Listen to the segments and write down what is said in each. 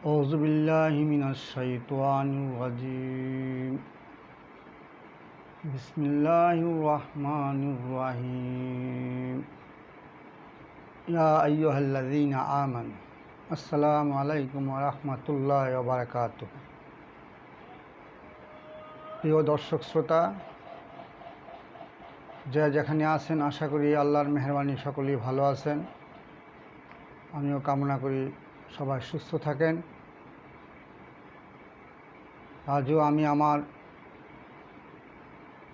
أعوذ بالله من الشيطان الرجيم بسم الله الرحمن الرحيم يا أيها الذين آمنوا السلام عليكم ورحمة الله وبركاته। প্রিয় দর্শক শ্রোতা, যে যেখানে আছেন আশা করি আল্লাহর মেহেরবানি সকলেই ভালো আছেন। আমিও কামনা করি সবাই সুস্থ থাকেন। আজও আমি আমার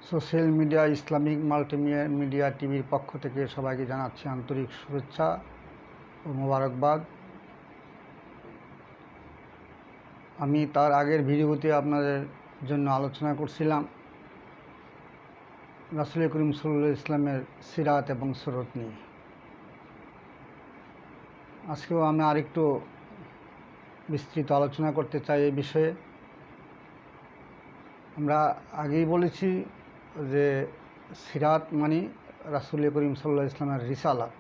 সোশ্যাল মিডিয়া ইসলামিক মাল্টিমিডিয়া টিভির পক্ষ থেকে সবাইকে জানাচ্ছি আন্তরিক শুভেচ্ছা ও মোবারকবাদ। আমি তার আগের ভিডিওতে আপনাদের জন্য আলোচনা করছিলাম রাসূল করিম সাল্লাল্লাহু আলাইহি ওয়াসাল্লামের সিরাত এবং সুরত নিয়ে। আজকেও আমি আরেকটু বিস্তৃত আলোচনা করতে চাই এই বিষয়ে। আমরা আগেই বলেছি যে সিরাত মানে রাসূল করিম সাল্লাল্লাহু আলাইহি ওয়াসাল্লামের রিসালাত।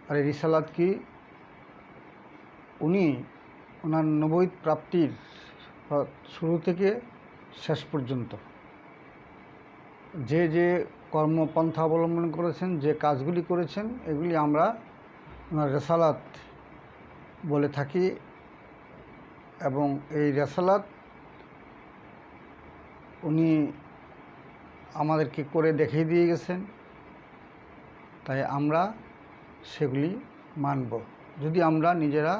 আর এই রিসালাত কি? উনি ওনার নবুয়ত প্রাপ্তির শুরু থেকে শেষ পর্যন্ত যে যে কর্মপন্থা অবলম্বন করেছেন, যে কাজগুলি করেছেন, এগুলি আমরা ওনার রিসালাত বলে থাকি। এবং এই রিসালাত উনি আমাদেরকে করে দেখিয়ে দিয়ে গেছেন, তাই আমরা সেগুলি মানব যদি আমরা নিজেরা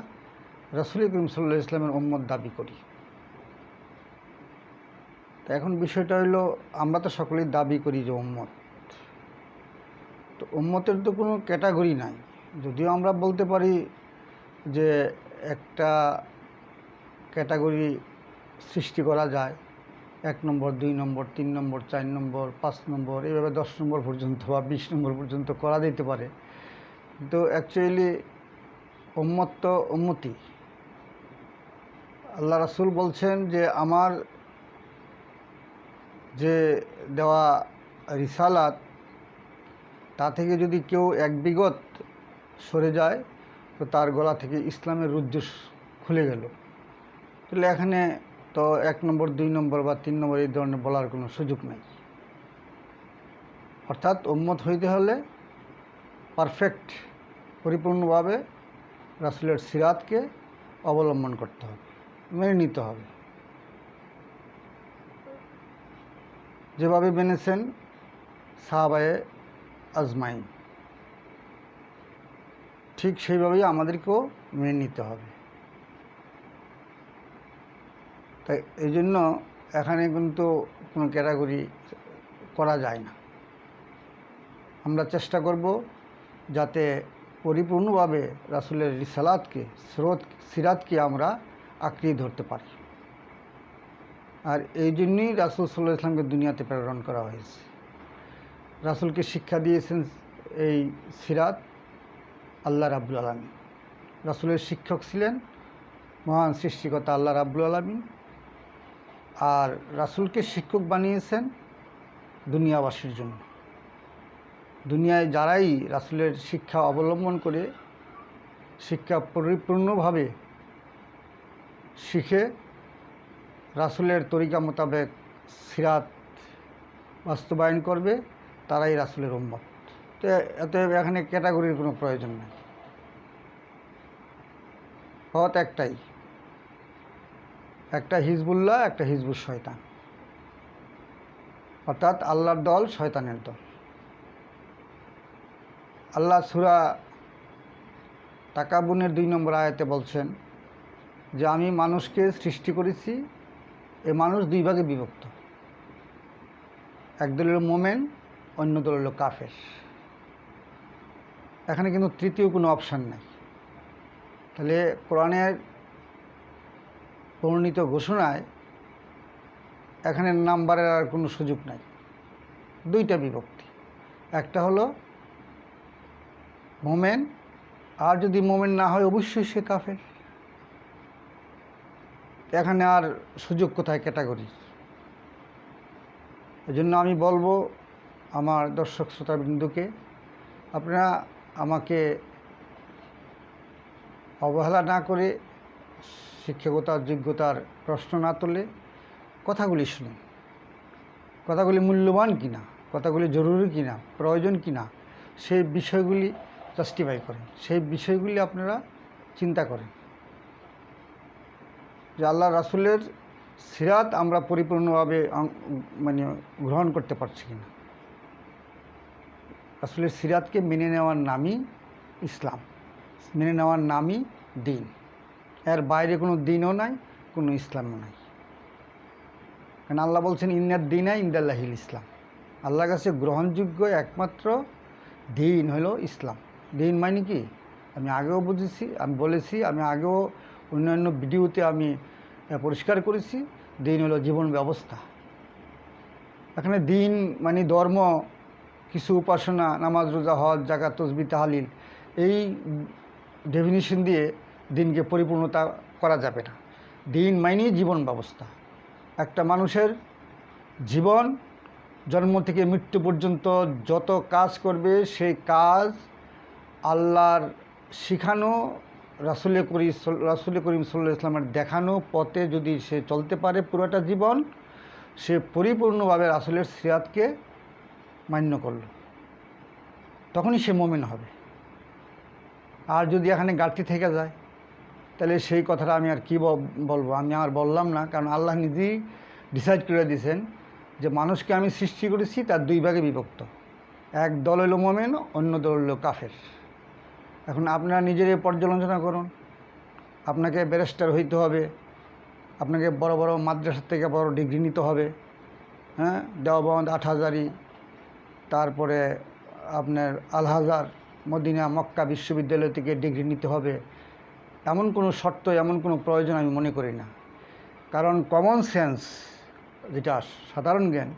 রাসূল করিম সাল্লাল্লাহু আলাইহি ওয়াসাল্লামের উম্মত দাবি করি। তো এখন বিষয়টা হলো, আমরা তো সকলেই দাবি করি যে উম্মত। তো উম্মতের তো কোনো ক্যাটাগরি নাই। যদিও আমরা বলতে পারি যে একটা ক্যাটাগরি সৃষ্টি করা যায়, 1 নম্বর, 2 নম্বর, 3 নম্বর, 4 নম্বর, 5 নম্বর, এইভাবে 10 নম্বর পর্যন্ত বা 20 নম্বর পর্যন্ত করা যেতে পারে। কিন্তু অ্যাকচুয়ালি উম্মত তো উম্মতি। আল্লাহ রাসূল বলছেন যে আমার যে দেওয়া রিসালাত, তা থেকে যদি কেউ এক বিগত সরে যায় তো তার গলা থেকে ইসলামের রুজ্জু খুলে গেল। তাহলে এখানে তো 1 নম্বর, 2 নম্বর বা 3 নম্বর এই ধরনের বলার কোনো সুযোগ নেই। অর্থাৎ উম্মত হইতে হলে পারফেক্ট, পরিপূর্ণভাবে রাসূলের সিরাতকে অবলম্বন করতে হবে, মেনে নিতে হবে। যেভাবে মেনেছেন সাহাবায়ে আজমাইন, ঠিক সেইভাবেই আমাদেরকেও মেনে নিতে হবে। তাই এই জন্য এখানে কিন্তু কোনো ক্যাটাগরি করা যায় না। আমরা চেষ্টা করব যাতে পরিপূর্ণভাবে রাসূলের রিসালাতকে, সিরাতকে আমরা আঁকড়ে ধরতে পারি। আর এই জন্যই রাসূল সাল্লাল্লাহু আলাইহি ওয়াসাল্লামকে দুনিয়াতে প্রেরণ করা হয়েছে। রাসূলকে শিক্ষা দিয়েছেন এই সিরাত আল্লাহ রাব্বুল আলামিন। রাসূলের শিক্ষক ছিলেন মহান সৃষ্টিকর্তা আল্লাহ রাব্বুল আলামিন। আর রাসূলকে শিক্ষক বানিয়েছেন দুনিয়াবাসীর জন্য। দুনিয়ায় যারাই রাসূলের শিক্ষা অবলম্বন করে, শিক্ষা পরিপূর্ণভাবে শিখে রাসূলের তরিকা মোতাবেক সিরাত বাস্তবায়ন করবে, তারাই রাসূলের উম্মত। তো অতএব এখানে ক্যাটাগরির কোনো প্রয়োজন নেই। পথ একটাই, একটা হিজবুল্লাহ, একটা হিজবুশ শয়তান, অর্থাৎ আল্লাহর দল, শয়তানের দল। আল্লাহ সূরা তাকাবুনের 2 নম্বর আয়াতে বলছেন যে আমি মানুষকে সৃষ্টি করেছি, এ মানুষ 2 ভাগে বিভক্ত। এক দল হলো মোমেন, অন্য দল হলো কাফের। এখানে কিন্তু তৃতীয় কোনো অপশান নেই। তাহলে কোরআনের বর্ণিত ঘোষণায় এখানে নাম্বারের আর কোনো সুযোগ নাই। 2টা বিভক্তি, একটা হলো মোমেন, আর যদি মোমেন না হয় অবশ্যই সে কাফের। এখানে আর সুযোগ কোথায় ক্যাটাগরি? এজন্য আমি বলবো আমার দর্শক শ্রোতাবৃন্দকে, আপনারা আমাকে অবহেলা না করে, শিক্ষকতার যোগ্যতার প্রশ্ন না তুলে কথাগুলি শুনুন। কথাগুলি মূল্যবান কিনা, কথাগুলি জরুরি কিনা, প্রয়োজন কিনা, সেই বিষয়গুলি জাস্টিফাই করেন, সেই বিষয়গুলি আপনারা চিন্তা করেন যে আল্লাহ রাসূলের সিরাত আমরা পরিপূর্ণভাবে মানে গ্রহণ করতে পারছি কিনা। রাসূলের সিরাতকে মেনে নেওয়ার নামই ইসলাম, মেনে নেওয়ার নামই দিন। এর বাইরে কোনো দিনও নাই, কোনো ইসলামও নাই। কারণ আল্লাহ বলছেন ইন্নাদ দীনা ইনদাল্লাহিল ইসলাম, আল্লাহর কাছে গ্রহণযোগ্য একমাত্র দিন হলো ইসলাম। দিন মানে কি আমি আগেও বলেছি, আমি আগেও অন্যান্য ভিডিওতে আমি পরিষ্কার করেছি, দিন হলো জীবন ব্যবস্থা। এখানে দিন মানে ধর্ম, কিছু উপাসনা, নামাজ, রোজা, হজ, যাকাত, তাসবিহ, তাহলিল, এই ডেফিনিশন দিয়ে দিনকে পরিপূর্ণতা করা যাবে না। দিন মানেই জীবন ব্যবস্থা। একটা মানুষের জীবন জন্ম থেকে মৃত্যু পর্যন্ত যত কাজ করবে, সেই কাজ আল্লাহর শিখানো, রাসূল করিম সাল্লাল্লাহু আলাইহি ওয়াসাল্লামের দেখানো পথে যদি সে চলতে পারে পুরোটা জীবন, সে পরিপূর্ণভাবে রাসূলের সিরাতকে মান্য করল, তখনই সে মুমিন হবে। আর যদি এখানে ঘাটতি থেকে যায়, তাহলে সেই কথাটা আমি আর কী বলবো, আমি আর বললাম না। কারণ আল্লাহ নিজেই ডিসাইড করে দিয়েছেন যে মানুষকে আমি সৃষ্টি করেছি তার দুই ভাগে বিভক্ত, এক দল হলো মুমিন, অন্য দল হলো কাফের। এখন আপনারা নিজেরাই পর্যালোচনা করুন। আপনাকে ব্যারিস্টার হইতে হবে, আপনাকে বড় বড় মাদ্রাসা থেকে বড় ডিগ্রি নিতে হবে, হ্যাঁ, দেওবন্দ, আটহাজারি, তারপরে আপনার আল আজহার, মদিনা, মক্কা বিশ্ববিদ্যালয় থেকে ডিগ্রি নিতে হবে, এমন কোনো শর্ত, এমন কোনো প্রয়োজন আমি মনে করি না। কারণ কমন সেন্স, যেটা সাধারণ জ্ঞান,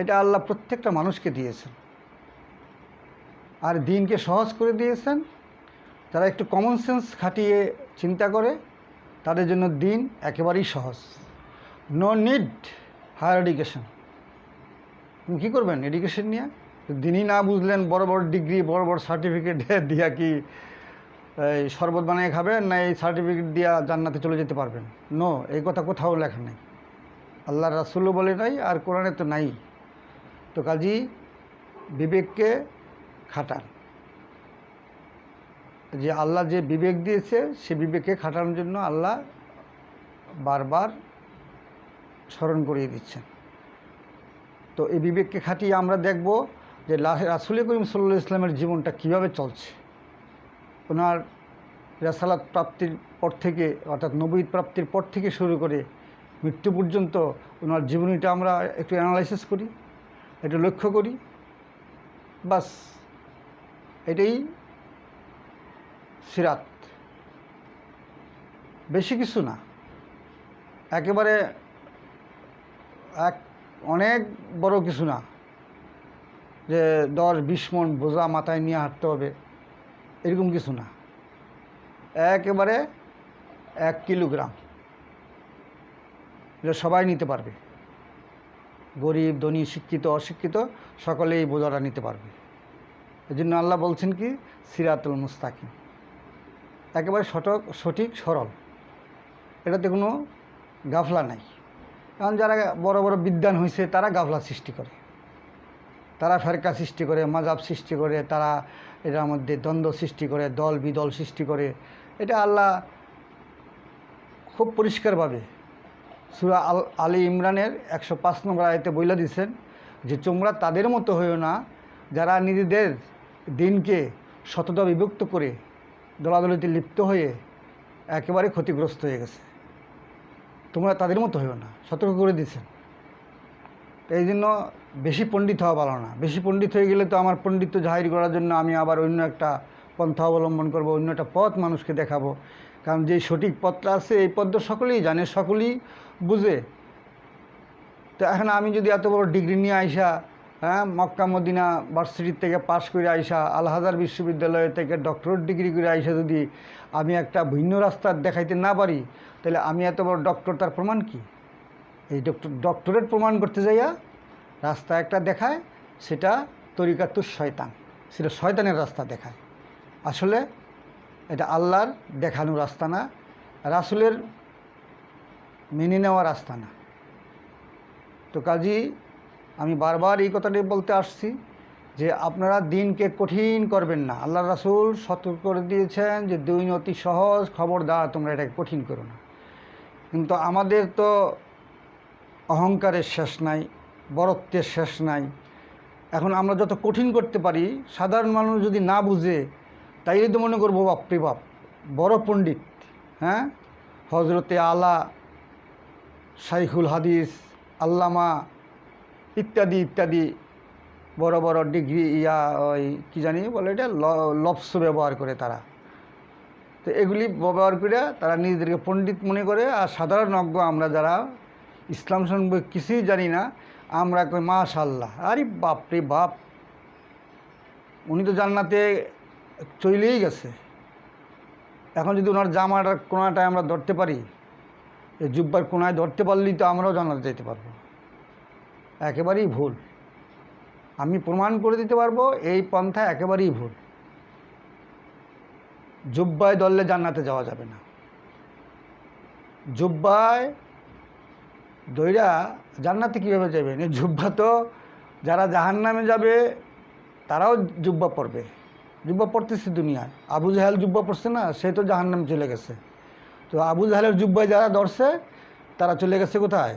এটা আল্লাহ প্রত্যেকটা মানুষকে দিয়েছেন। আর দিনকে সহজ করে দিয়েছেন। যারা একটু কমন সেন্স খাটিয়ে চিন্তা করে, তাদের জন্য দিন একেবারেই সহজ। No need higher education. তুমি কী করবেন এডুকেশন নিয়ে? দিনই না বুঝলেন, বড় বড় ডিগ্রি, বড় বড় সার্টিফিকেট দিয়া কি এই শরবত বানিয়ে খাবেন, না এই সার্টিফিকেট দিয়া জান্নাতে চলে যেতে পারবেন? নো, এই কথা কোথাও লেখা নেই, আল্লাহর রাসূলও বলে নাই, আর কোরআনে তো নাই। তো কাজী বিবেককে খাটান। যে আল্লাহ যে বিবেক দিয়েছে, সে বিবেককে খাটানোর জন্য আল্লাহ বারবার স্মরণ করিয়ে দিচ্ছেন। তো এই বিবেককে খাটিয়ে আমরা দেখব যে রাসূল করিম সাল্লাল্লাহু আলাইহি ওয়াসাল্লামের জীবনটা কীভাবে চলছে। ওনার রিসালাত প্রাপ্তির পর থেকে, অর্থাৎ নবুয়ত প্রাপ্তির পর থেকে শুরু করে মৃত্যু পর্যন্ত ওনার জীবনীটা আমরা একটু অ্যানালাইসিস করি, একটু লক্ষ্য করি। বাস, এটাই সিরাত, বেশি কিছু না। একেবারে অনেক বড় কিছু না যে 10-20 মণ বোঝা মাথায় নিয়ে হাঁটতে হবে, এরকম কিছু না। একেবারে 1 কিলোগ্রাম, এটা সবাই নিতে পারবে। গরিব, ধনী, শিক্ষিত, অশিক্ষিত সকলেই এই বোঝাটা নিতে পারবে। এই জন্য আল্লাহ বলছেন কি সিরাতুল মুস্তাকিম, একেবারে সঠিক সরল, এটাতে কোনো গাফলা নাই। কারণ যারা বড় বড় বিদ্বান হয়েছে তারা গাফলা সৃষ্টি করে, তারা ফেরকা সৃষ্টি করে, মাযহাব সৃষ্টি করে, তারা এটার মধ্যে দ্বন্দ্ব সৃষ্টি করে, দল বিদল সৃষ্টি করে। এটা আল্লাহ খুব পরিষ্কারভাবে সূরা আলী ইমরানের 105 নম্বর আয়াতে বলে দিয়েছেন যে তোমরা তাদের মতো হইও না যারা নিজেদের দিনকে শতদা বিভক্ত করে দলাদলিতে লিপ্ত হয়ে একেবারে ক্ষতিগ্রস্ত হয়ে গেছে। তোমরা তাদের মতো হইও না, সতর্ক করে দিয়েছেন। এই জন্য বেশি পণ্ডিত হওয়া ভালো না। বেশি পণ্ডিত হয়ে গেলে তো আমার পণ্ডিত্য জাহির করার জন্য আমি আবার অন্য একটা পন্থা অবলম্বন করব, অন্য একটা পথ মানুষকে দেখাবো। কারণ যেই সঠিক পথটা আছে এই পথটা সকলেই জানে, সকলেই বুঝে। তো এখন আমি যদি এত বড় ডিগ্রি নিয়ে আইসা, হ্যাঁ, মক্কা মদিনা ভার্সিটির থেকে পাশ করে আইসা, আল আজহার বিশ্ববিদ্যালয় থেকে ডক্টরেট ডিগ্রি করে আইসা যদি আমি একটা ভিন্ন রাস্তা দেখাইতে না পারি, তাহলে আমি এত বড় ডক্টর, তার প্রমাণ কি? এই ডক্টরেট প্রমাণ করতে যাইয়া রাস্তা একটা দেখায়, সেটা তরিকাতুশ শয়তান, সেটা শয়তানের রাস্তা দেখায়। আসলে এটা আল্লাহর দেখানো রাস্তা না, রাসূলের মেনে নেওয়া রাস্তা না। তো কাজী আমি বারবার এই কথাটি বলতে আসছি যে আপনারা দিনকে কঠিন করবেন না। আল্লাহ রাসূল সতর্ক করে দিয়েছেন যে দিন অতি সহজ, খবরদার তোমরা এটাকে কঠিন করো না। কিন্তু আমাদের তো অহংকারের শেষ নাই, বড়ত্বের শেষ নাই। এখন আমরা যত কঠিন করতে পারি, সাধারণ মানুষ যদি না বুঝে তাইলে তো মনে করবো বাপরে বাপ বড় পণ্ডিত। হ্যাঁ, হজরতে আলা, শাইখুল হাদিস, আল্লামা ইত্যাদি ইত্যাদি বড় বড় ডিগ্রি ওই কী জানি বলে এটা লফস ব্যবহার করে তারা। তো এগুলি ব্যবহার করে তারা নিজেদেরকে পণ্ডিত মনে করে, আর সাধারণ অজ্ঞ আমরা যারা ইসলাম সম্পর্কে কিছুই জানি না, আমরা কই মাশাআল্লাহ, আরে বাপরে বাপ, উনি তো জান্নাতে চলেই গেছে। এখন যদি ওনার জামাটার কোনাটায় আমরা ধরতে পারি, এই জুব্বার কোনায় ধরতে পারলেই তো আমরাও জান্নাতে যেতে পারবো। একেবারেই ভুল। আমি প্রমাণ করে দিতে পারবো এই পন্থা একেবারেই ভুল। জুব্বায় ধরলে জান্নাতে যাওয়া যাবে না। জুব্বায় দইরা জান্নাতে কীভাবে যাবেন? এই জুব্বা তো যারা জাহান্নামে যাবে তারাও জুব্বা পরবে। জুব্বা পড়তেছে দুনিয়ায়। আবু জাহেল জুব্বা পড়ছে না, সে তো জাহান্নামে চলে গেছে। তো আবু জাহেলের জুব্বায় যারা ধরছে তারা চলে গেছে কোথায়?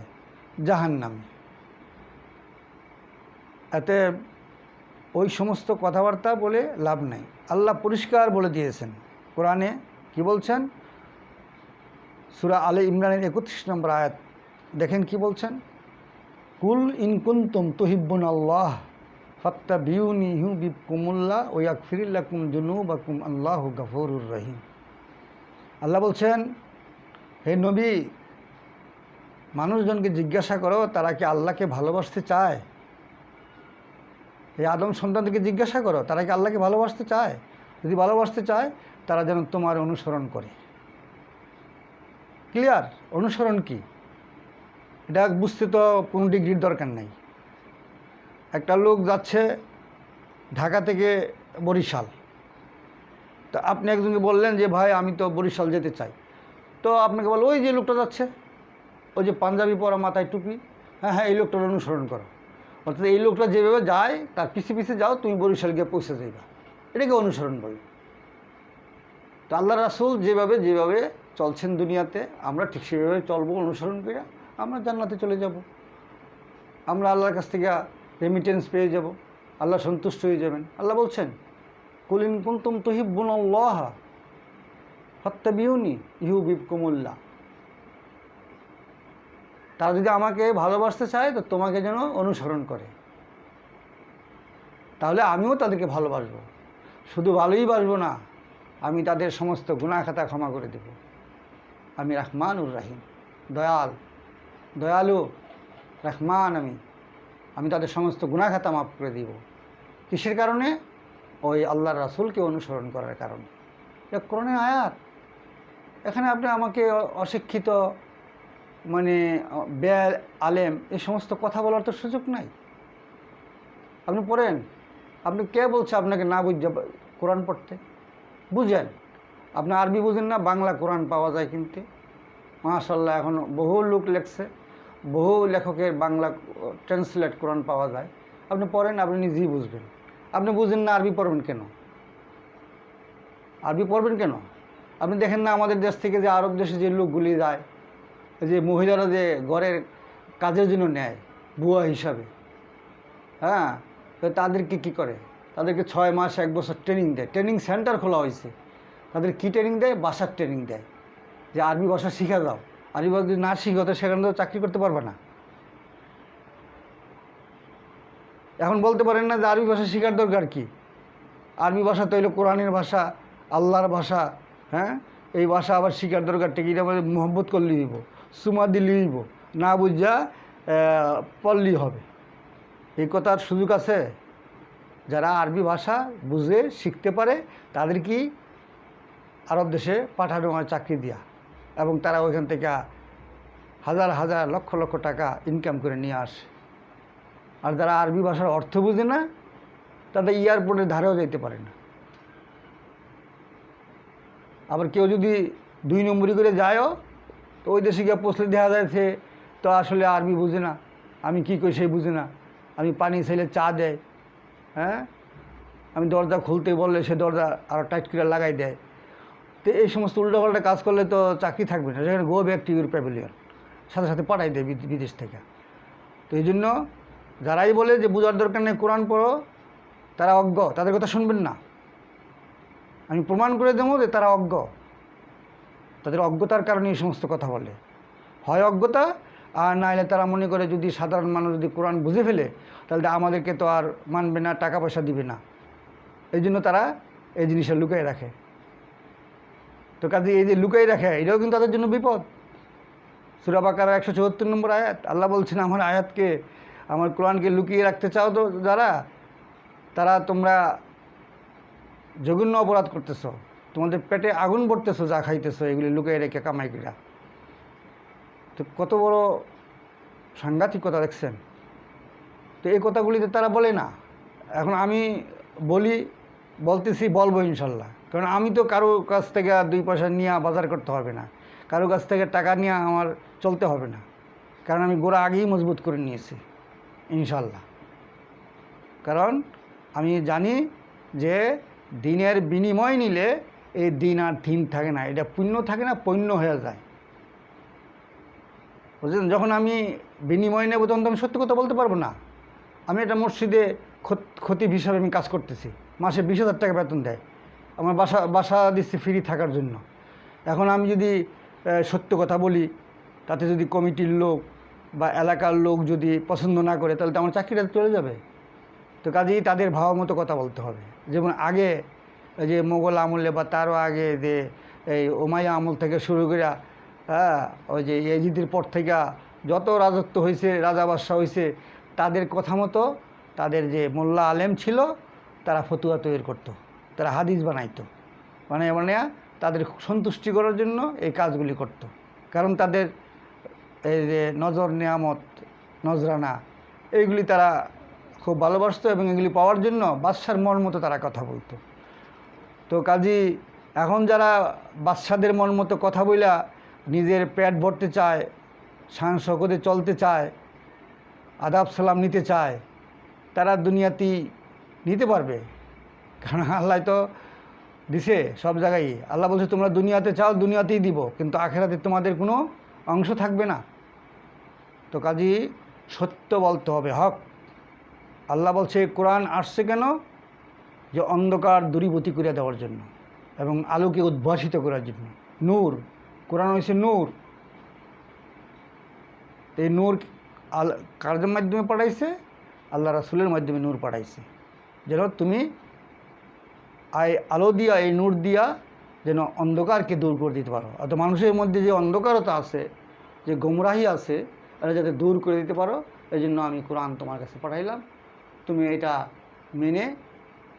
জাহান্নামে। এতে ওই সমস্ত কথাবার্তা বলে লাভ নাই। আল্লাহ পরিষ্কার বলে দিয়েছেন কোরআনে। কি বলছেন? সূরা আলে ইমরানের ৩১ নম্বর আয়াত দেখেন কি বলছেন? কুল ইন কুনতুম তুহিব্বুনাল্লাহ ফাত্তাবিউনি ইউহিব্বুকুমুল্লাহ ওয়া ইয়াগফির লাকুম যুনুবাকুম আল্লাহু গফুরুর রহিম। আল্লাহ বলছেন, হে নবী, মানুষজনকে জিজ্ঞাসা করো তারা কি আল্লাহকে ভালোবাসতে চায়? এই আদম সন্তানদেরকে জিজ্ঞাসা করো তারা কি আল্লাহকে ভালোবাসতে চায়? যদি ভালোবাসতে চায় তারা যেন তোমার অনুসরণ করে। ক্লিয়ার? অনুসরণ কি এটা বুঝতে তো কোনো ডিগ্রির দরকার নাই। একটা লোক যাচ্ছে ঢাকা থেকে বরিশাল, তো আপনি একজনকে বললেন যে ভাই আমি তো বরিশাল যেতে চাই। তো আপনাকে বলো ওই যে লোকটা যাচ্ছে, ওই যে পাঞ্জাবি পরা, মাথায় টুপি, হ্যাঁ হ্যাঁ এই লোকটার অনুসরণ করো। অর্থাৎ এই লোকটা যেভাবে যায় তার পিছে পিছে যাও, তুমি বরিশাল গিয়ে পৌঁছে যাইবা। এটাকে অনুসরণ বলে। তো আল্লাহ রাসূল যেভাবে যেভাবে চলছেন দুনিয়াতে, আমরা ঠিক সেভাবে চলবো, অনুসরণ করে আমরা জান্নাতে চলে যাব। আমরা আল্লাহর কাছ থেকে রেমিটেন্স পেয়ে যাব, আল্লাহ সন্তুষ্ট হয়ে যাবেন। আল্লাহ বলছেন, কুল ইন কুনতুম তুহিব্বুনাল্লাহ ফাত্তাবিউনি ইউহিব্বুকুমুল্লাহ। তারা যদি আমাকে ভালোবাসতে চায় তো তোমাকে যেন অনুসরণ করে, তাহলে আমিও তাদেরকে ভালোবাসবো। শুধু ভালোই বাসবো না, আমি তাদের সমস্ত গুনাহ খাতা ক্ষমা করে দেব। আমি রহমানুর রহিম, দয়ালু রহমান। আমি তাদের সমস্ত গুনাহ খাতা মাফ করে দিব। কিসের কারণে? ওই আল্লাহর রাসূলকে অনুসরণ করার কারণে। এটা কোরআনের আয়াত। এখানে আপনি আমাকে অশিক্ষিত মানে বেয়াল আলেম এই সমস্ত কথা বলার তো সুযোগ নাই। আপনি পড়েন। আপনি কে বলছে আপনাকে না বুঝে কোরআন পড়তে? বুঝেন। আপনি আরবি বুঝেন না, বাংলা কোরআন পাওয়া যায় কিনতে। মাশাআল্লাহ, এখন বহু লোক লেখছে, বহু লেখকের বাংলা ট্রান্সলেট কোরআন পাওয়া যায়। আপনি পড়েন, আপনি নিজেই বুঝবেন। আপনি বুঝেন না, আরবি পড়বেন কেন? আরবি পড়বেন কেন? আপনি দেখেন না আমাদের দেশ থেকে যে আরব দেশে যে লোকগুলি যায়, যে মহিলারা যে ঘরের কাজের জন্য নেয় বুয়া হিসাবে, হ্যাঁ, তো তাদেরকে কী করে? তাদেরকে 6 মাস 1 বছর ট্রেনিং দেয়। ট্রেনিং সেন্টার খোলা হয়েছে। তাদের কী ট্রেনিং দেয়? ভাষার ট্রেনিং দেয়, যে আরবি ভাষা শিখা দাও। আরবি ভাষা যদি না শিখো তো সেখানে তো চাকরি করতে পারবে না। এখন বলতে পারেন না যে আরবি ভাষা শেখার দরকার কি? আরবি ভাষা তো হইলো কোরআনের ভাষা, আল্লাহর ভাষা। হ্যাঁ, এই ভাষা আবার শিখার দরকারটা কি? এটা আমাদের মোহব্বত করলেই হইব, সুমা দিলেই হইব, না বুঝা পড়লেই হবে। এই কথার সুযোগ আছে? যারা আরবি ভাষা বুঝে শিখতে পারে তাদের কি আরব দেশে পাঠানো হয় চাকরি দিয়া, এবং তারা ওইখান থেকে হাজার হাজার লক্ষ লক্ষ টাকা ইনকাম করে নিয়ে আসে। আর যারা আরবি ভাষার অর্থ বুঝে না, তাদের এয়ারপোর্টের ধারেও যেতে পারে না। আবার কেউ যদি 2 নম্বরই করে যায়ও, তো ওই দেশে গিয়ে পৌঁছলে দেখা যায় সে তো আসলে আরবি বুঝে না, আমি কী করি সেই বুঝে না, আমি পানি চাইলে চা দেয়, হ্যাঁ, আমি দরজা খুলতে বললে সে দরজা আরও টাইট করে লাগাই দেয়। তো এই সমস্ত উল্টোপাল্টা কাজ করলে তো চাকরি থাকবে না, সেখানে go back to your pavilion, সাথে সাথে পাঠাই দেয় বিদেশ থেকে। তো এই জন্য যারাই বলে যে বোঝার দরকার নেই কোরআন পড়ো, তারা অজ্ঞ, তাদের কথা শুনবেন না। আমি প্রমাণ করে দেবো যে তারা অজ্ঞ, তাদের অজ্ঞতার কারণে এই সমস্ত কথা বলে। হয় অজ্ঞতা, আর না হলে তারা মনে করে যদি সাধারণ মানুষ যদি কোরআন বুঝে ফেলে তাহলে আমাদেরকে তো আর মানবে না, টাকা পয়সা দিবে না, এই জন্য তারা এই জিনিসটা লুকিয়ে রাখে। তো কাজে এই যে লুকিয়ে রাখে, এটাও কিন্তু তাদের জন্য বিপদ। সূরা বাকারা 174 নম্বর আয়াত, আল্লাহ বলছেন আমার আয়াতকে, আমার কোরআনকে লুকিয়ে রাখতে চাও তো যারা, তারা তোমরা জঘন্য অপরাধ করতেছো, তোমাদের পেটে আগুন পড়তেছো যা খাইতেছো, এগুলি লুকিয়ে রেখে কামাই করা। তো কত বড় সাংঘাতিকতা দেখছেন। তো এই কথাগুলিতে তারা বলে না। এখন আমি বলতেছি, বলবো ইনশাল্লাহ, কারণ আমি তো কারো কাছ থেকে 2 পয়সা নিয়ে বাজার করতে হবে না, কারো কাছ থেকে টাকা নিয়ে আমার চলতে হবে না, কারণ আমি গোড়া আগেই মজবুত করে নিয়েছি ইনশাল্লাহ। কারণ আমি জানি যে দিনের বিনিময় নিলে এই দিন আর দিন থাকে না, এটা পুণ্য থাকে না, পণ্য হয়ে যায়, বুঝলেন। যখন আমি বিনিময় নেব তখন তো আমি সত্যি কথা বলতে পারবো না। আমি একটা মসজিদে খতিব হিসাবে আমি কাজ করতেছি, মাসে 20,000 টাকা বেতন দেয়, আমার বাসা দিচ্ছি ফ্রি থাকার জন্য। এখন আমি যদি সত্য কথা বলি, তাতে যদি কমিটির লোক বা এলাকার লোক যদি পছন্দ না করে, তাহলে তো আমার চাকরিটা চলে যাবে। তো কাজেই তাদের ভাবা মতো কথা বলতে হবে। যেমন আগে যে মোগল আমলে বা তারও আগে যে এই উমাইয়া আমল থেকে শুরু করে, হ্যাঁ, ওই যে ইয়াজিদের পর থেকে যত রাজত্ব হয়েছে, রাজা বাদশাহ হয়েছে, তাদের কথা মতো তাদের যে মোল্লা আলেম ছিল তারা ফতুয়া তৈরি করতো, তারা হাদিস বানাইতো, মানে তাদের সন্তুষ্টি করার জন্য এই কাজগুলি করত। কারণ তাদের এই যে নজর নেয়ামত, নজরানা, এইগুলি তারা খুব ভালোবাসতো এবং এগুলি পাওয়ার জন্য বাদশার মন মতো তারা কথা বলতো। তো কাজী এখন যারা বাদশাদের মন মতো কথা বইলা নিজের পেট ভরতে চায়, শান শৌকতে চলতে চায়, আদাব সালাম নিতে চায়, তারা দুনিয়াতেই নিতে পারবে। কারণ আল্লাহ তো দিছে সব জায়গায়। আল্লাহ বলছে তোমরা দুনিয়াতে চাও, দুনিয়াতেই দিব, কিন্তু আখেরাতে তোমাদের কোনো অংশ থাকবে না। তো কাজী সত্য বলতে হবে, হক। আল্লাহ বলছে কোরআন আসছে কেন? যে অন্ধকার দূরীভূতি করে দেওয়ার জন্য এবং আলোকে উদ্ভাসিত করার জন্য। নূর, কোরআন হয়েছে নূর। এই নূর কার মাধ্যমে পাঠাইছে? আল্লাহ রাসূলের মাধ্যমে নূর পাঠাইছে, যেন তুমি আলো দিয়া, এই নূর দিয়া যেন অন্ধকারকে দূর করে দিতে পারো। অর্থাৎ মানুষের মধ্যে যে অন্ধকারতা আছে, যে গোমরাহি আছে, এটা যাতে দূর করে দিতে পারো, এই জন্য আমি কোরআন তোমার কাছে পাঠাইলাম, তুমি এটা মেনে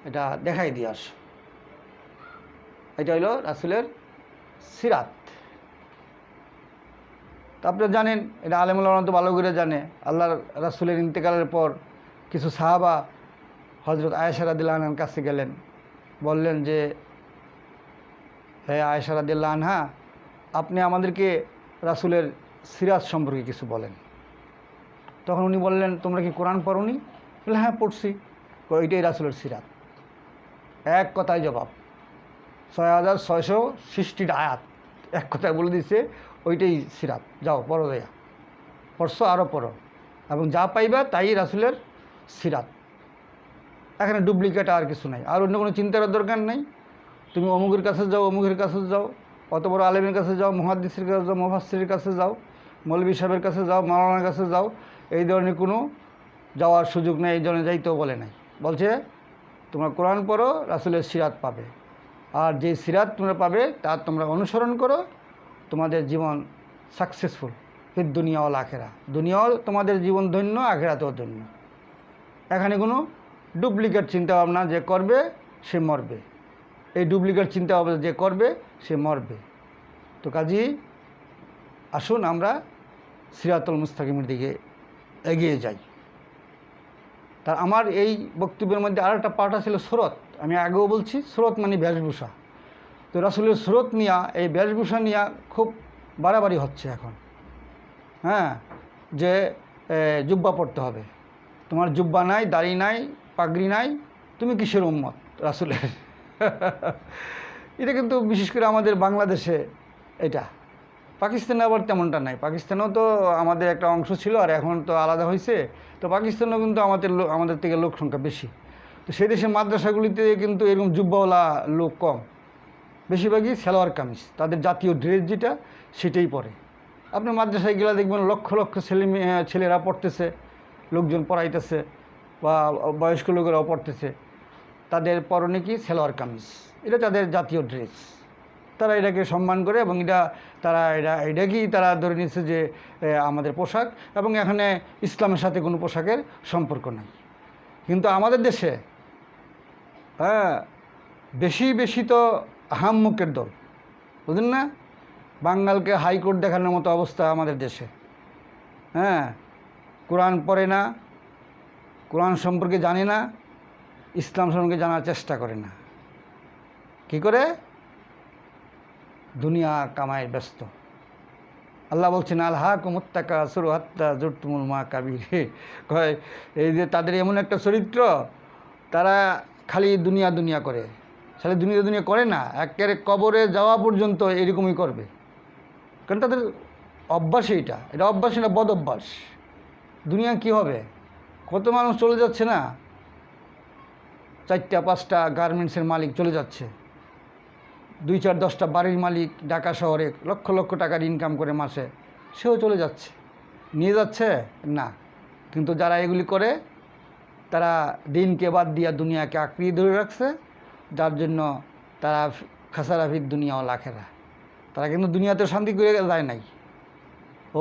এটা দেখাই দিয়ে আস। এটা হলো রাসূলের সিরাত। তা আপনারা জানেন, এটা আলেমুল ওলামা তো ভালো করে জানে। আল্লাহর রাসূলের ইন্তেকালের পর কিছু সাহাবা হযরত আয়েশা রাদিয়াল্লাহু আনহার কাছে গেলেন, বললেন যে হে আয়েশা রাদিয়াল্লাহু আনহা, আপনি আমাদেরকে রাসূলের সিরাত সম্পর্কে কিছু বলেন। তখন উনি বললেন তোমরা কি কোরআন পড়োনি? বলে হ্যাঁ পড়ছি। ওইটাই রাসূলের সিরাত। এক কথায় জবাব, 6660টা আয়াত এক কথায় বলে দিচ্ছে, ওইটাই সিরাত, যাও পড়ো, দেয়া পড়ছো আরও পড়ো, এবং যা পাইবা তাই রাসূলের সিরাত। এখানে ডুপ্লিকেট আর কিছু নাই, আর অন্য কোনো চিন্তার দরকার নেই। তুমি অমুকের কাছে যাও, অমুকের কাছে যাও, অত বড় আলেমের কাছে যাও, মুহাদ্দিসের কাছে যাও, মুফাসসিরের কাছে যাও, মৌলভী সাহেবের কাছে যাও, মাওলানার কাছে যাও, এই ধরনের কোনো যাওয়ার সুযোগ নেই। এই ধরনের যাইতেও বলে নাই, বলছে তোমরা কোরআন পড়ো, রাসূলের সিরাত পাবে, আর যে সিরাত তোমরা পাবে তা তোমরা অনুসরণ করো, তোমাদের জীবন সাকসেসফুল ফিদ দুনিয়া ওয়াল আখিরা। দুনিয়াও তোমাদের জীবন ধন্য, আখিরাতেও ধন্য। এখানে কোনো ডুপ্লিকেট চিন্তাভাবনা যে করবে সে মরবে, এই ডুপ্লিকেট চিন্তাভাবনা যে করবে সে মরবে। তো কাজী আসুন আমরা সিরাতুল মুস্তাকিমের দিকে এগিয়ে যাই। তার আমার এই বক্তব্যের মধ্যে আর একটা পার্ট ছিল সুরত। আমি আগেও বলছি, সুরত মানে বেশভূষা। তো রাসূলের সুরত নিয়া এই বেশভূষা নিয়া খুব বাড়াবাড়ি হচ্ছে এখন। হ্যাঁ, যে জুব্বা পড়তে হবে, তোমার জুব্বা নাই, দাড়ি নাই, পাগড়ি নাই, তুমি কিসের উম্মত রাসূলের? এটা কিন্তু বিশেষ করে আমাদের বাংলাদেশে এটা। পাকিস্তানে আবার তেমনটা নাই। পাকিস্তানেও তো আমাদের একটা অংশ ছিল, আর এখন তো আলাদা হয়েছে। তো পাকিস্তানেও কিন্তু আমাদের থেকে লোক সংখ্যা বেশি। তো সেই দেশের মাদ্রাসাগুলিতে কিন্তু এরকম জুব্বাওয়ালা লোক কম, বেশিরভাগই সালোয়ার কামিজ, তাদের জাতীয় ড্রেস যেটা সেটাই পরে। আপনার মাদ্রাসায় গেলে দেখবেন লক্ষ লক্ষ ছেলেরা পড়তেছে, লোকজন পড়াইতেছে, বা বয়স্ক লোকেরাও পড়তেছে, তাদের পরনে কি সালোয়ার কামিজ, এটা তাদের জাতীয় ড্রেস। তারা এটাকে সম্মান করে, এবং এটাকেই তারা ধরে নিচ্ছে যে আমাদের পোশাক, এবং এখানে ইসলামের সাথে কোনো পোশাকের সম্পর্ক নাই। কিন্তু আমাদের দেশে হ্যাঁ বেশি বেশি তো আহাম্মকের দল, বুঝলেন না? বাঙালকে হাইকোর্ট দেখানোর মতো অবস্থা আমাদের দেশে। হ্যাঁ, কোরআন পড়ে না, কোরআন সম্পর্কে জানে না, ইসলাম সম্পর্কে জানার চেষ্টা করে না। কি করে? দুনিয়া কামায় ব্যস্ত। আল্লাহ বলছেন আলহাকুমুত তাকাসুর হাত্তা যুরতুমুল মাকাবির। কয় এই যে তাদের এমন একটা চরিত্র, তারা খালি দুনিয়া দুনিয়া করে। খালি দুনিয়া দুনিয়া করে না, একেবারে কবরে যাওয়া পর্যন্ত এরকমই করবে। কারণ তাদের অভ্যাস এটা অভ্যাস না, বদ অভ্যাস। দুনিয়া কি হবে? কত মানুষ চলে যাচ্ছে না, 4টা 5টা গার্মেন্টসের মালিক চলে যাচ্ছে, 2 4 10টা বাড়ির মালিক ঢাকা শহরে লক্ষ লক্ষ টাকার ইনকাম করে মাসে, সেও চলে যাচ্ছে। নিয়ে যাচ্ছে না, কিন্তু যারা এগুলি করে তারা দিনকে বাদ দিয়া দুনিয়াকে আঁকড়িয়ে ধরে রাখছে, যার জন্য তারা খাসারাফির দুনিয়া ও আখিরা। তারা কিন্তু দুনিয়াতে শান্তি করে যায় নাই।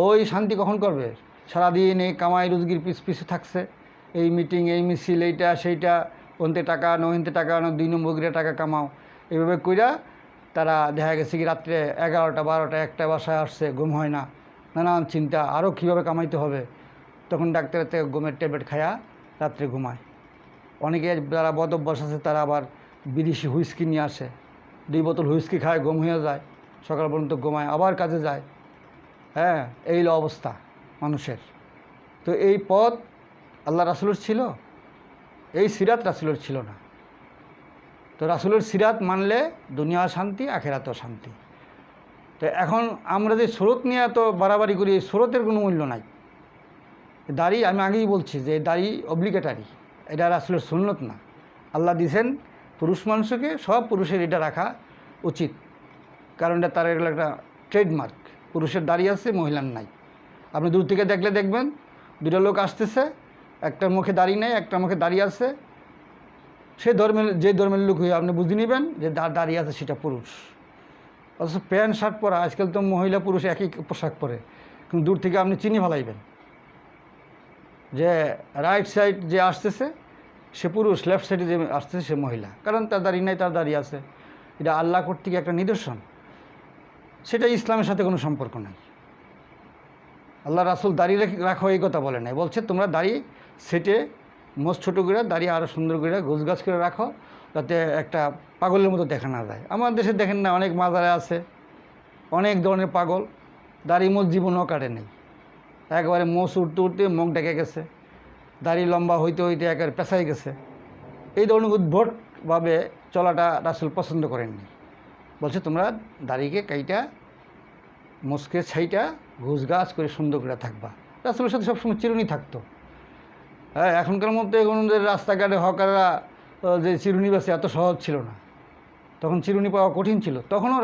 ওই শান্তি কখন করবে? সারাদিন এই কামাই রোজগির পিছু থাকছে, এই মিটিং, এই মিছিল, এইটা সেইটা, ওনতে টাকা আনো, ওনতে টাকা আনো, 2 নম্বর করে টাকা কামাও, এইভাবে কইরা তারা দেখা গেছে কি রাত্রে 11টা 12টা 1টা বাসায় আসছে, ঘুম হয় না, নানান চিন্তা আরও কীভাবে কামাইতে হবে। তখন ডাক্তারের থেকে ঘুমের ট্যাবলেট খায়া রাত্রে ঘুমায়। অনেকে যারা বদ অভ্যাস আছে তারা আবার বিদেশি হুইস্কি নিয়ে আসে, 2 বোতল হুইস্কি খায়, ঘুম হয়ে যায়, সকাল পর্যন্ত ঘুমায়, আবার কাজে যায়। হ্যাঁ, এই অবস্থা মানুষের। তো এই পথ আল্লাহ রাসূলের ছিল, এই সিরাত রাসূলের ছিল না। তো রাসূলের সিরাত মানলে দুনিয়া শান্তি, আখিরাতেও শান্তি। তো এখন আমরা যে স্রোত নিয়ে এত বাড়াবাড়ি করি, এই স্রোতের কোনো মূল্য নাই। দাড়ি, আমি আগেই বলছি যে দাড়ি অব্লিগেটারি, এটা রাসূলের সুন্নত না। আল্লাহ দিয়েছেন পুরুষ মানুষকে, সব পুরুষের এটা রাখা উচিত, কারণ এটা তার এগুলো একটা ট্রেডমার্ক। পুরুষের দাড়ি আছে, মহিলার নাই। আপনি দূর থেকে দেখলে দেখবেন 2টা লোক আসতেছে, একটার মুখে দাড়ি নেই, একটার মুখে দাড়ি আছে। যে ধর্মের লোক হয়ে আপনি বুঝে নেবেন যে দাড়ি আছে সেটা পুরুষ। অথচ প্যান্ট শার্ট পরা, আজকাল তো মহিলা পুরুষ একই পোশাক পরে, কিন্তু দূর থেকে আপনি চিনি ফেলাইবেন যে রাইট সাইড যে আসতেছে সে পুরুষ, লেফট সাইডে যে আসতেছে সে মহিলা, কারণ তার দাড়ি নাই, তার দাড়ি আছে। এটা আল্লাহ কর্তৃক একটা নিদর্শন, সেটা ইসলামের সাথে কোনো সম্পর্ক নাই। আল্লাহ রাসূল দাড়ি রাখো এই কথা বলে নাই, বলছে তোমরা দাড়ি সেটে মোজ ছোটো করে, দাড়ি আরও সুন্দর করে গোছগাছ করে রাখো, যাতে একটা পাগলের মতো দেখা না যায়। আমার দেশে দেখেন না, অনেক মাজারে আছে অনেক ধরনের পাগল, দাড়ি মোজ জীবনও কাটে নেই, একবারে মোষ উঠতে উঠতে মুখ ডেকে গেছে, দাড়ি লম্বা হইতে হইতে একেবারে পেঁচাই গেছে। এই ধরনের উদ্ভটভাবে চলাটা রাসূল পছন্দ করেননি। বলছে তোমরা দাড়িকে কাইটা মোষকে ছাইটা ঘুষগাছ করে সুন্দর করে থাকবা। রাসূলের সাথে সবসময় চিরুনি থাকতো। হ্যাঁ, এখনকার মধ্যে এখন রাস্তাঘাটে হকাররা যে চিরুনি বেছে এত সহজ ছিল না, তখন চিরুনি পাওয়া কঠিন ছিল। তখনও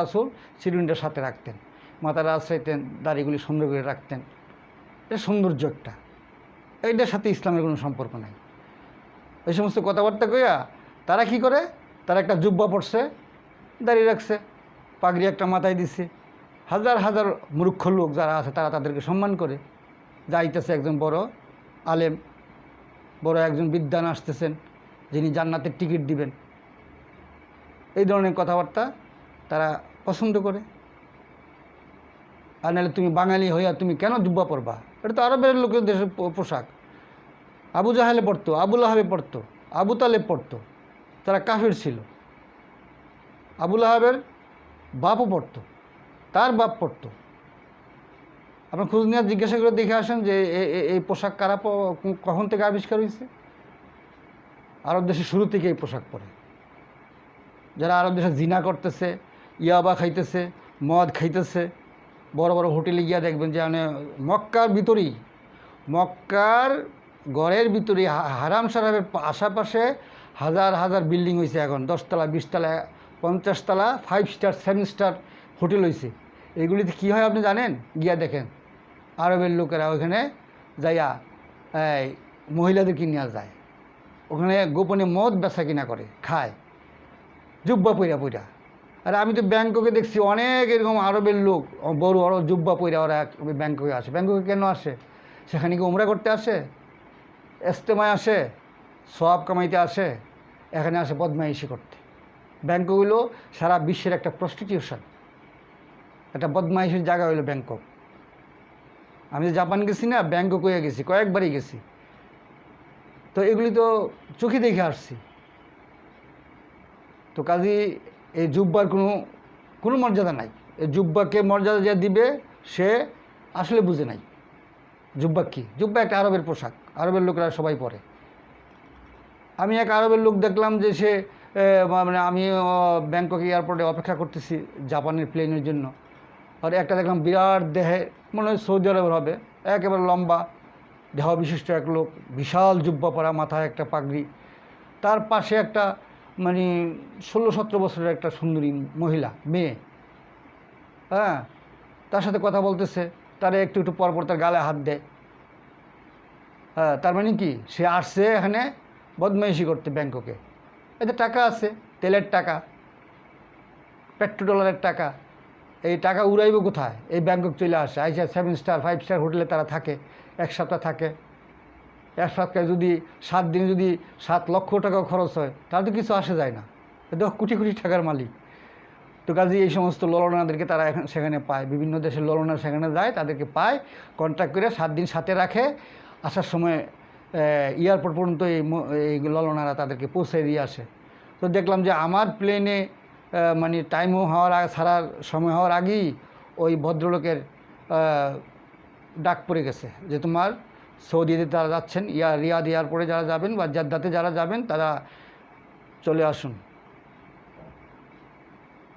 রাসূল চিরুনিটার সাথে রাখতেন, মাথাটা আশ্রাইতেন, দাড়িগুলি সুন্দর করে রাখতেন। এটা সৌন্দর্য একটা, এইটার সাথে ইসলামের কোনো সম্পর্ক নাই। এই সমস্ত কথাবার্তা কইয়া তারা কি করে, তারা একটা জুব্বা পড়ছে, দাড়ি রাখছে, পাগড়ি একটা মাথায় দিছে, হাজার হাজার মূর্খ লোক যারা আছে তারা তাদেরকে সম্মান করে। যাইতেছে একজন বড় আলেম, বড় একজন বিদ্বান আসতেছেন, যিনি জান্নাতের টিকিট দিবেন, এই ধরনের কথাবার্তা তারা পছন্দ করে। আর নাহলে তুমি বাঙালি হইয়া তুমি কেন জুব্বা পরবা? এটা তো আরবের লোকের দেশের পোশাক। আবু জাহেলে পড়তো, আবু লাহাবে পড়তো, আবু তালেব পড়তো, তারা কাফির ছিল। আবুল আহাবের বাপও পড়তো, তার বাপ পড়তো। আপনার খোঁজ নিয়ে জিজ্ঞাসা করে দেখে আসেন যে এই পোশাক কারা কখন থেকে আবিষ্কার হয়েছে। আরব দেশে শুরু থেকে এই পোশাক পরে যারা আরব দেশে জিনা করতেছে, ইয়াবা খাইতেছে, মদ খাইতেছে, বড় বড় হোটেলে গিয়া দেখবেন যে মানে মক্কার ভিতরেই, মক্কার গড়ের ভিতরেই হারাম সারামের আশেপাশে হাজার হাজার বিল্ডিং হয়েছে এখন, 10 তলা 20 তলা 50 তলা 5 স্টার 7 স্টার হোটেল হয়েছে। এগুলিতে কী হয় আপনি জানেন? গিয়া দেখেন আরবের লোকেরা ওখানে যাইয়া মহিলাদেরকে নিয়ে যায়, ওখানে গোপনে মদ বেচা কিনা করে, খায় জুব্বা পইরা পইরা। আর আমি তো ব্যাংককে দেখছি অনেক এরকম আরবের লোক বড় বড় জুব্বা পইরা ওরা ব্যাংককে আসে। ব্যাংককে কেন আসে? সেখানে কি উমরা করতে আসে, ইজতেমায় আসে, সওয়াব কামাইতে আসে? এখানে আসে বদমাইশি করতে। ব্যাংকক হইল সারা বিশ্বের একটা প্রস্টিটিউশন, একটা বদমাইশির জায়গা হইলো ব্যাংকক। আমি যে জাপান গেছি না, ব্যাংকক হয়ে গেছি, কয়েকবারই গেছি। তো এগুলি তো চোখে দেখে আসছি। তো কাজী এই জুব্বার কোনো মর্যাদা নাই। এই জুব্বাকে মর্যাদা যে দিবে সে আসলে বুঝে নাই জুব্বা কী। জুব্বা একটা আরবের পোশাক, আরবের লোকেরা সবাই পরে। আমি এক আরবের লোক দেখলাম যে সে মানে আমি ব্যাংকক এয়ারপোর্টে অপেক্ষা করতেছি জাপানের প্লেনের জন্য, আর একটা দেখলাম বিরাট দেহে, মনে হয় সৌদি আরবের হবে, একেবারে লম্বা দেহ বিশিষ্ট এক লোক, বিশাল জুব্বা পরা, মাথায় একটা পাগড়ি, তার পাশে একটা মানে 16-17 বছরের একটা সুন্দরী মহিলা, মেয়ে, হ্যাঁ, তার সাথে কথা বলতেছে, তারা একটু একটু পরপর তার গালে হাত দেয়। হ্যাঁ, তার মানে কি সে আসছে এখানে বদমাইশি করতে ব্যাংককে। এতে টাকা আছে, তেলের টাকা, পেট্রোডলারের টাকা, এই টাকা উড়াইব কোথায়? এই ব্যাংকক চলে আসে, আইসা 7 স্টার 5 স্টার হোটেলে তারা থাকে, 1 সপ্তাহ থাকে। 1 সপ্তাহে যদি 7 দিনে যদি 7 লক্ষ টাকাও খরচ হয়, তাহলে তো কিছু আসে যায় না। এটা কোটি কোটি টাকার মালিক। তো কাজে এই সমস্ত ললনাদেরকে তারা এখন সেখানে পায়, বিভিন্ন দেশের ললনা সেখানে যায়, তাদেরকে পায়, কন্ট্যাক্ট করে 7 দিন সাথে রাখে। আসার সময় এয়ারপোর্ট পর্যন্ত এই ললনারা তাদেরকে পৌঁছে দিয়ে আসে। তো দেখলাম যে আমার প্লেনে মানে টাইমও হওয়ার আগে, ছাড়ার সময় হওয়ার আগেই ওই ভদ্রলোকের ডাক পড়ে গেছে যে তোমার সৌদিতে যারা যাচ্ছেন, রিয়াদ এয়ারপোর্টে যারা যাবেন বা জেদ্দাতে যারা যাবেন তারা চলে আসুন।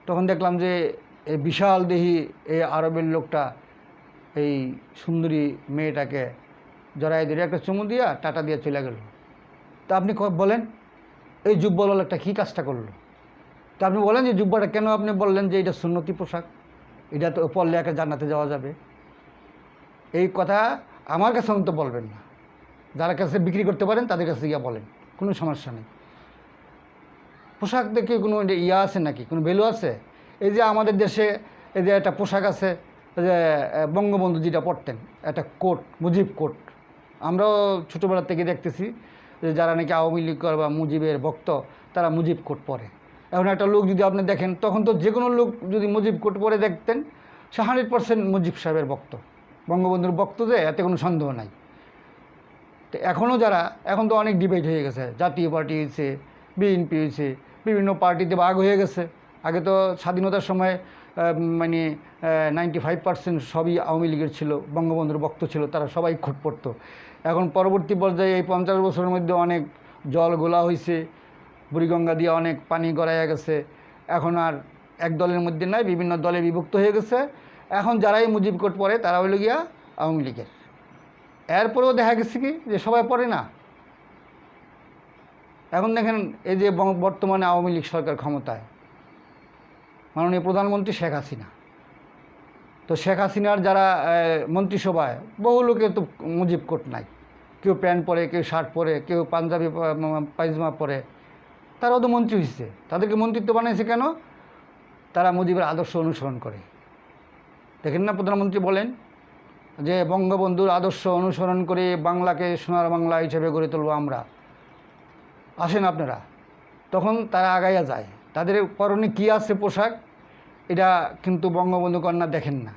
তখন দেখলাম যে এই বিশাল দেহি এই আরবের লোকটা এই সুন্দরী মেয়েটাকে জড়াই ধরে একটা চুমু দিয়া টাটা দিয়ে চলে গেল। তা আপনি বলেন এই জুব্বাওয়ালা একটা কী কাজটা করলো? তা আপনি বলেন যে জুব্বাটা কেন আপনি বললেন যে এটা সুন্নতি পোশাক, এটা তো পরলে একটা জান্নাতে যাওয়া যাবে? এই কথা আমার কাছে তো বলবেন না, যারা কাছে বিক্রি করতে পারেন তাদের কাছে গিয়ে বলেন, কোনো সমস্যা নেই। পোশাক দেখে কোনো ইয়া আছে নাকি, কোনো ভ্যালু আছে? এই যে আমাদের দেশে এই যে একটা পোশাক আছে যে বঙ্গবন্ধু যেটা পরতেন, একটা কোট, মুজিব কোট, আমরাও ছোটোবেলা থেকে দেখতেছি যে যারা নাকি আওয়ামী লীগ বা মুজিবের ভক্ত তারা মুজিব কোট পরে। এখন একটা লোক যদি আপনি দেখেন, তখন তো যে কোনো লোক যদি মুজিব কোট পরে দেখতেন, সে 100% মুজিব সাহেবের ভক্ত, বঙ্গবন্ধুর ভক্ত, যে এতে কোনো সন্দেহ নাই। তো এখনও যারা, এখন তো অনেক ডিবেট হয়ে গেছে, জাতীয় পার্টি হয়েছে, বিএনপি হয়েছে, বিভিন্ন পার্টিতে ভাগ হয়ে গেছে। আগে তো স্বাধীনতার সময় মানে 95% সবই আওয়ামী লীগের ছিল, বঙ্গবন্ধুর ভক্ত ছিল, তারা সবাই কোট পরতো। এখন পরবর্তী পর্যায়ে এই 50 বছরের মধ্যে অনেক জল গোলা হয়েছে, বুড়িগঙ্গা দিয়ে অনেক পানি গড়াইয়া গেছে, এখন আর এক দলের মধ্যে নয়, বিভিন্ন দলে বিভক্ত হয়ে গেছে। এখন যারাই মুজিব কোট পরে তারা হইল গিয়া আওয়ামী লীগের। এরপরেও দেখা গেছে কি যে সবাই পড়ে না। এখন দেখেন এই যে বর্তমানে আওয়ামী লীগ সরকার ক্ষমতায়, মাননীয় প্রধানমন্ত্রী শেখ হাসিনা, তো শেখ হাসিনার যারা মন্ত্রিসভায় বহু লোকে তো মুজিব কোট নাই, কেউ প্যান্ট পরে, কেউ শার্ট পরে, কেউ পাঞ্জাবি পায়জামা পরে, তারাও তো মন্ত্রী হয়েছে। তাদেরকে মন্ত্রিত্ব বানিয়েছে কেন? তারা মুজিবের আদর্শ অনুসরণ করে। দেখেন না প্রধানমন্ত্রী বলেন যে বঙ্গবন্ধুর আদর্শ অনুসরণ করে বাংলাকে সোনার বাংলা হিসেবে গড়ে তুলব আমরা, আসেন আপনারা। তখন তারা আগাইয়া যায়। তাদের পরনে কী আছে পোশাক, এটা কিন্তু বঙ্গবন্ধু কন্যা দেখেন না।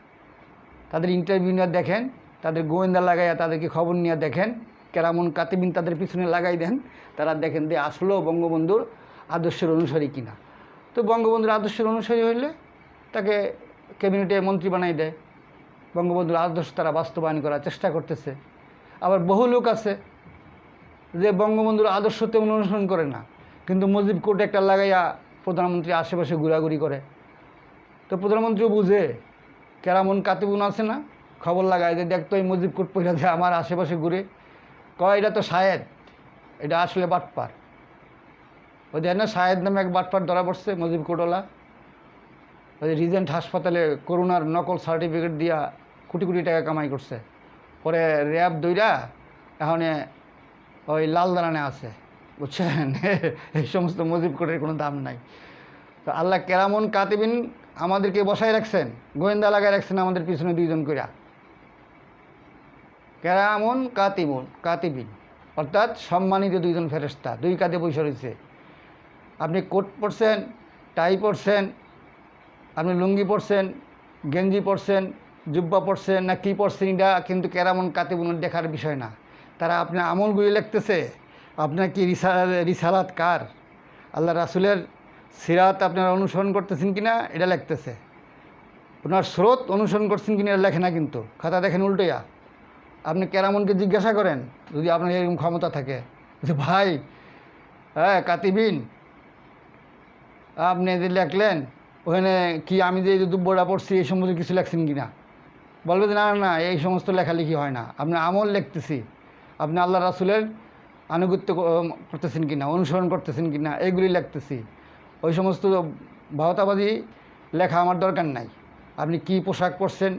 তাদের ইন্টারভিউ নিয়ে দেখেন, তাদের গোয়েন্দা লাগাইয়া তাদেরকে খবর নিয়ে দেখেন, কেরামন কাতিবিন তাদের পিছনে লাগাই দেন, তারা দেখেন যে আসলেও বঙ্গবন্ধুর আদর্শের অনুসারী কিনা। তো তো বঙ্গবন্ধুর আদর্শের অনুসারী হইলে তাকে ক্যাবিনেটে মন্ত্রী বানাই দেয়। বঙ্গবন্ধুর আদর্শ তারা বাস্তবায়ন করার চেষ্টা করতেছে। আবার বহু লোক আছে যে বঙ্গবন্ধুর আদর্শ তেমন অনুসরণ করে না, কিন্তু মুজিব কোর্ট একটা লাগাইয়া প্রধানমন্ত্রী আশেপাশে ঘোরাঘুরি করে। তো প্রধানমন্ত্রীও বুঝে, কেরামন কাতিবুন আছে না, খবর লাগায় যে দেখতো এই মুজিব কোর্ট পয়লা দিয়ে আমার আশেপাশে ঘুরে, কয় এটা তো শায়েদ, এটা আসলে বাটপার। ওই দেখ না শায়েদ নামে এক বাটপার ধরা পড়ছে মুজিব কোর্টওয়ালা, ওই রিজেন্ট হাসপাতালে করোনার নকল সার্টিফিকেট দিয়া কোটি কোটি টাকা কামাই করছে। পরে র্যাব দইরা এখন ওই লাল দালানে আছে, বুঝছেন। এই সমস্ত মুজিব কোর্টের কোনো দাম নাই। তো আল্লাহ কেরামন কাতিবিন আমাদেরকে বসায় রাখছেন, গোয়েন্দা লাগায় রাখছেন আমাদের পিছনে দুইজন কইরা। কেরামন কাতিবিন অর্থাৎ সম্মানিত দুইজন ফেরেশতা, দুই কাঁধে বসে রয়েছে। আপনি কোট পরছেন, টাই পরছেন, আপনি লুঙ্গি পরছেন, গেঞ্জি পরছেন, জুব্বা পরছেন না কী পরছেন, এটা কিন্তু কেরামন কাতিবুনের দেখার বিষয় না। তারা আপনার আমলগুলি লিখতেছে। আপনার কি রিসালাত কার, আল্লাহ রাসুলের সিরাত আপনারা অনুসরণ করতেছেন কিনা এটা লিখতেছে। ওনার স্রোত অনুসরণ করছেন কিনা এটা লেখে না, কিন্তু খাতা দেখেন উল্টোয়া। আপনি কেরামনকে জিজ্ঞাসা করেন যদি আপনার এরকম ক্ষমতা থাকে যে ভাই হ্যাঁ কাতিবিন আপনি যে লেখলেন ওখানে কি আমি যে দুব্বটা পড়ছি এই সম্বন্ধে কিছু লেখছেন কি না, বলবে যে না না এই সমস্ত লেখালেখি হয় না, আপনি আমল লিখতেছি, আপনি আল্লাহ রাসুলের আনুগত্য করতেছেন কিনা, অনুসরণ করতেছেন কিনা এইগুলি লিখতেছি। ওই সমস্ত ভাওতাবাদী লেখা আমার দরকার নাই। আপনি কি পোশাক পরছেন,